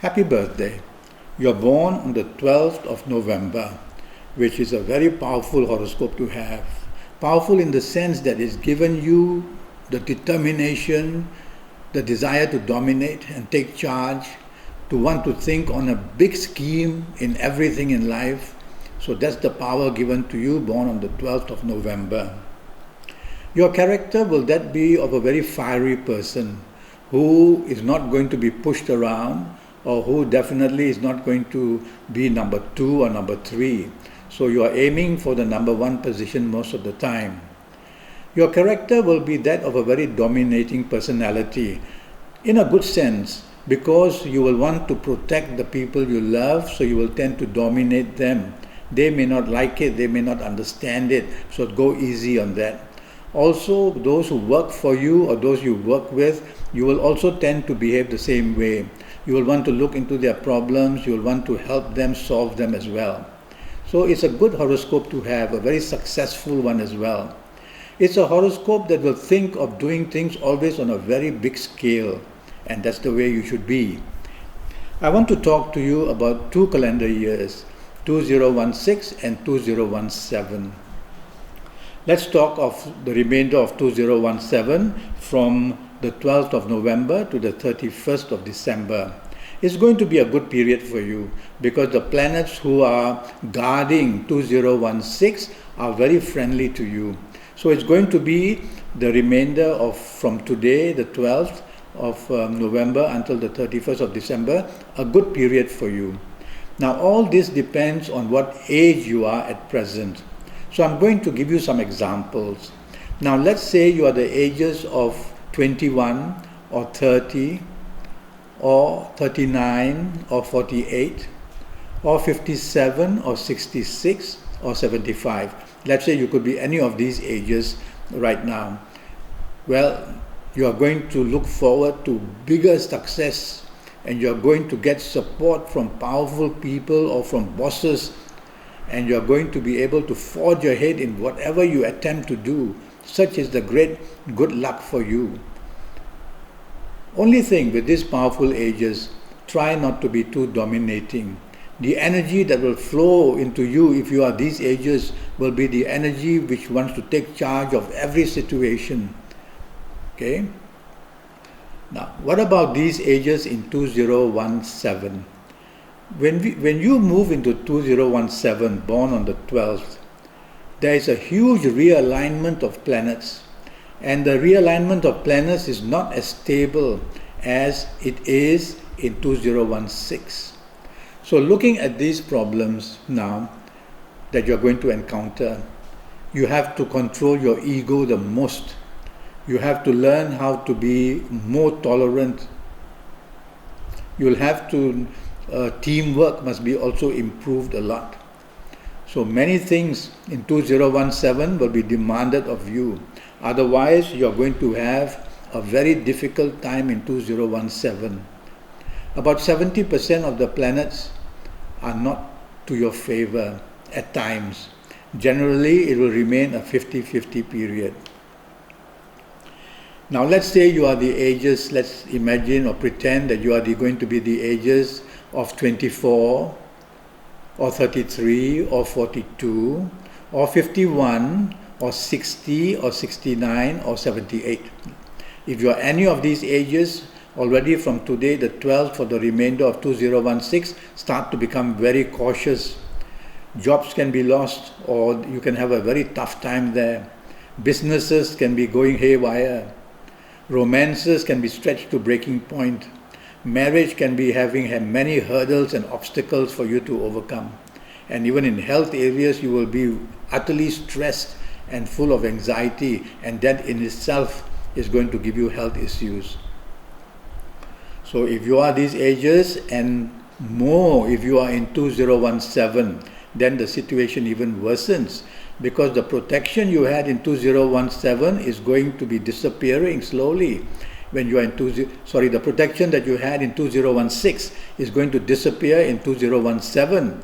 Happy birthday. You're born on the 12th of November, which is a very powerful horoscope to have. Powerful in the sense that it's given you the determination, the desire to dominate and take charge, to want to think on a big scheme in everything in life. So that's the power given to you born on the 12th of November. Your character will that be of a very fiery person who is not going to be pushed around, or who definitely is not going to be number 2 or number 3. So you are aiming for the number 1 position most of the time. Your character will be that of a very dominating personality, in a good sense, because you will want to protect the people you love, so you will tend to dominate them. They may not like it, they may not understand it, so go easy on that. Also, those who work for you or those you work with, you will also tend to behave the same way. You will want to look into their problems, you will want to help them solve them as well. So it's a good horoscope to have, a very successful one as well. It's a horoscope that will think of doing things always on a very big scale, and that's the way you should be. I want to talk to you about 2 calendar years, 2016 and 2017. Let's talk of the remainder of 2017 from the 12th of November to the 31st of December. It's going to be a good period for you because the planets who are guarding 2016 are very friendly to you. So it's going to be the remainder of from today, the 12th of November until the 31st of December, a good period for you. Now all this depends on what age you are at present. So I'm going to give you some examples. Now let's say you are the ages of 21 or 30 or 39 or 48 or 57 or 66 or 75. Let's say you could be any of these ages right now. Well, you are going to look forward to bigger success, and you are going to get support from powerful people or from bosses, and you are going to be able to forge ahead in whatever you attempt to do. Such is the great good luck for you. Only thing with these powerful ages, try not to be too dominating. The energy that will flow into you if you are these ages will be the energy which wants to take charge of every situation. Okay? Now, what about these ages in 2017? When you move into 2017, born on the 12th, there is a huge realignment of planets. And the realignment of planets is not as stable as it is in 2016. So looking at these problems now that you're going to encounter, you have to control your ego the most. You have to learn how to be more tolerant. You'll have to, teamwork must be also improved a lot. So many things in 2017 will be demanded of you. Otherwise, you're going to have a very difficult time in 2017. About 70% of the planets are not to your favor at times. Generally, it will remain a 50-50 period. Now, let's say you are the ages, let's imagine or pretend that you are going to be the ages of 24 or 33 or 42 or 51 or 60 or 69 or 78. If you are any of these ages, already from today, the 12th for the remainder of 2016, start to become very cautious. Jobs can be lost, or you can have a very tough time there. Businesses can be going haywire. Romances can be stretched to breaking point. Marriage can be having many hurdles and obstacles for you to overcome. And even in health areas, you will be utterly stressed and full of anxiety, and that in itself is going to give you health issues. So if you are these ages, and more if you are in 2017, then the situation even worsens, because the protection you had in 2017 is going to be disappearing slowly. When you are in the protection that you had in 2016 is going to disappear in 2017.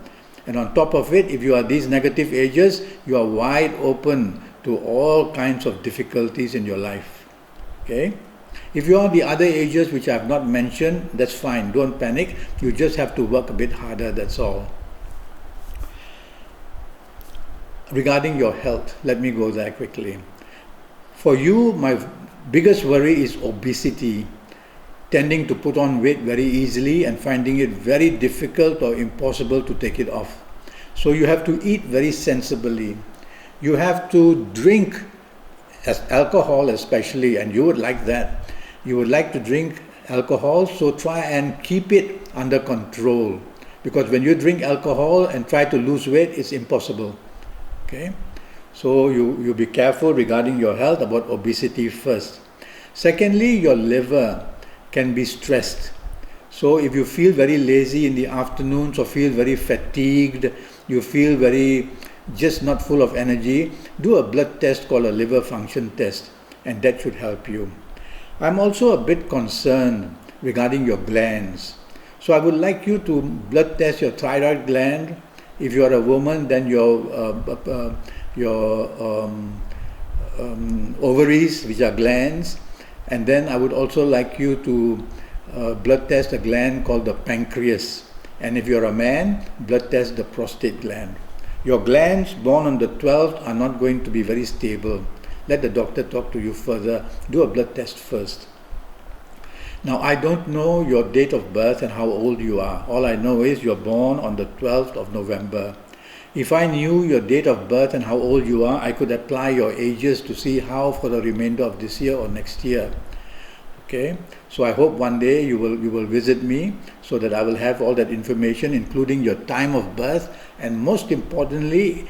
And on top of it, if you are these negative ages, you are wide open to all kinds of difficulties in your life. Okay? If you are the other ages which I have not mentioned, that's fine. Don't panic. You just have to work a bit harder, that's all. Regarding your health, let me go there quickly. For you, my biggest worry is obesity, tending to put on weight very easily and finding it very difficult or impossible to take it off. So you have to eat very sensibly. You have to drink, as alcohol especially, and you would like that. You would like to drink alcohol, so try and keep it under control. Because when you drink alcohol and try to lose weight, it's impossible. Okay? So you be careful regarding your health about obesity first. Secondly, your liver can be stressed. So if you feel very lazy in the afternoons or feel very fatigued, you feel very just not full of energy, do a blood test called a liver function test, and that should help you. I'm also a bit concerned regarding your glands. So I would like you to blood test your thyroid gland. If you are a woman, then your ovaries, which are glands. And then I would also like you to blood test a gland called the pancreas. And if you're a man, blood test the prostate gland. Your glands born on the 12th are not going to be very stable. Let the doctor talk to you further. Do a blood test first. Now, I don't know your date of birth and how old you are. All I know is you're born on the 12th of November. If I knew your date of birth and how old you are, I could apply your ages to see how for the remainder of this year or next year. Okay? So I hope one day you will visit me so that I will have all that information, including your time of birth, and most importantly,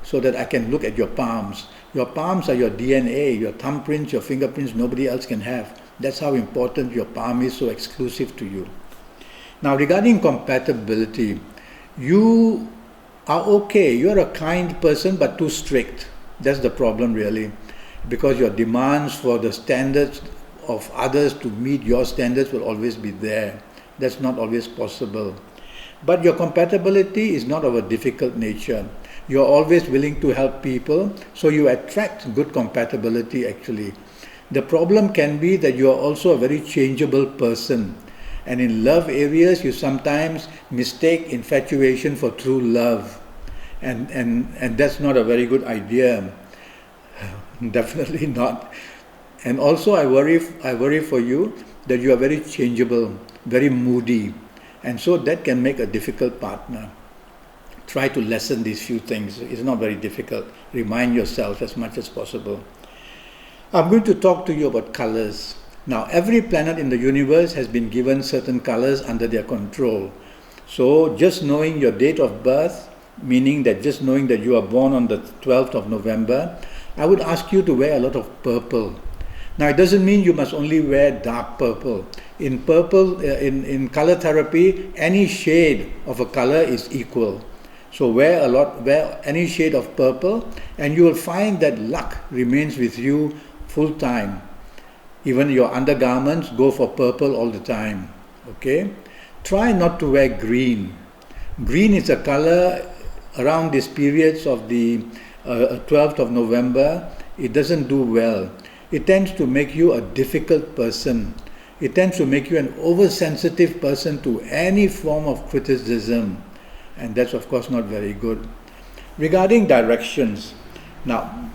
so that I can look at your palms. Your palms are your DNA, your thumbprints, your fingerprints, nobody else can have. That's how important your palm is, so exclusive to you. Now, regarding compatibility, you are okay. You're a kind person, but too strict. That's the problem, really. Because your demands for the standards of others to meet your standards will always be there. That's not always possible. But your compatibility is not of a difficult nature. You're always willing to help people, so you attract good compatibility actually. The problem can be that you are also a very changeable person. And in love areas, you sometimes mistake infatuation for true love. And that's not a very good idea. Definitely not. And also I worry for you that you are very changeable, very moody. And so that can make a difficult partner. Try to lessen these few things. It's not very difficult. Remind yourself as much as possible. I'm going to talk to you about colors. Now, every planet in the universe has been given certain colors under their control. So, just knowing your date of birth, meaning that just knowing that you are born on the 12th of November, I would ask you to wear a lot of purple. Now, it doesn't mean you must only wear dark purple. In purple, in color therapy, any shade of a color is equal. So wear any shade of purple, and you will find that luck remains with you full time. Even your undergarments, go for purple all the time. Okay? Try not to wear green. Green is a color around these periods of the 12th of November. It doesn't do well. It tends to make you a difficult person. It tends to make you an oversensitive person to any form of criticism. And that's of course not very good. Regarding directions, now,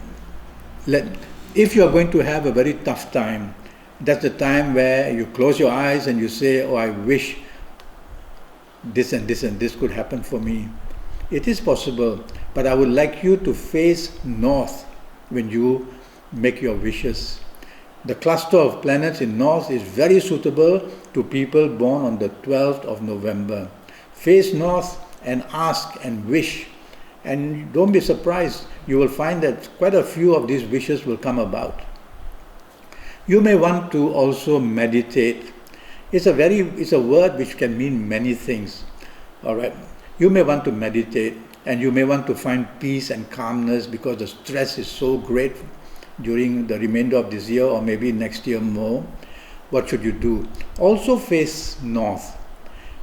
if you are going to have a very tough time, that's the time where you close your eyes and you say, oh, I wish this and this and this could happen for me. It is possible, but I would like you to face north when you make your wishes. The cluster of planets in north is very suitable to people born on the 12th of November. Face north and ask and wish. And don't be surprised, you will find that quite a few of these wishes will come about. You may want to also meditate. It's a word which can mean many things. All right. You may want to meditate, and you may want to find peace and calmness because the stress is so great during the remainder of this year or maybe next year more. What should you do? Also face north,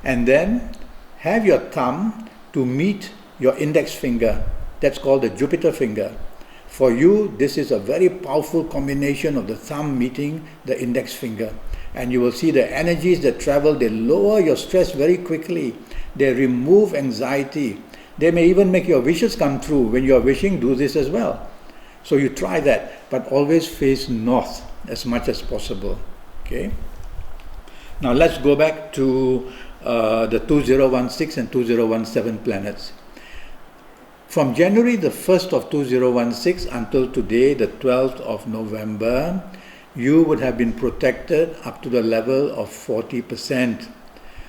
and then have your thumb to meet your index finger. That's called the Jupiter finger. For you, this is a very powerful combination of the thumb meeting the index finger. And you will see the energies that travel, they lower your stress very quickly. They remove anxiety. They may even make your wishes come true. When you are wishing, do this as well. So you try that, but always face north as much as possible. Okay. Now let's go back to the 2016 and 2017 planets. From January the 1st of 2016 until today, the 12th of November, you would have been protected up to the level of 40%.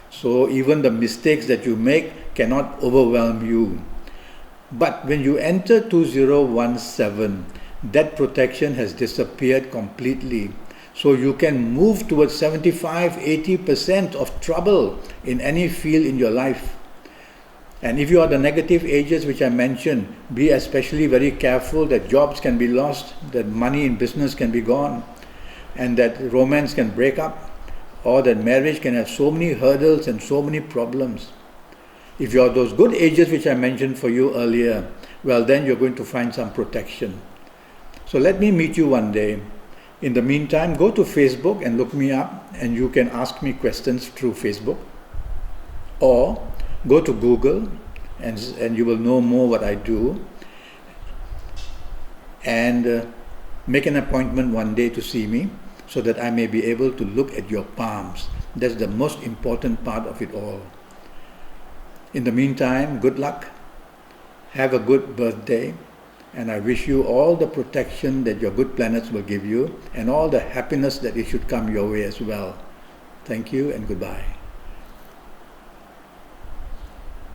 So even the mistakes that you make cannot overwhelm you. But when you enter 2017, that protection has disappeared completely. So you can move towards 75-80% of trouble in any field in your life. And if you are the negative ages which I mentioned, be especially very careful that jobs can be lost, that money in business can be gone, and that romance can break up, or that marriage can have so many hurdles and so many problems. If you are those good ages which I mentioned for you earlier, well then you're going to find some protection. So let me meet you one day. In the meantime, go to Facebook and look me up, and you can ask me questions through Facebook. Or go to Google and you will know more what I do. And make an appointment one day to see me so that I may be able to look at your palms. That's the most important part of it all. In the meantime, good luck. Have a good birthday. And I wish you all the protection that your good planets will give you and all the happiness that it should come your way as well. Thank you and goodbye.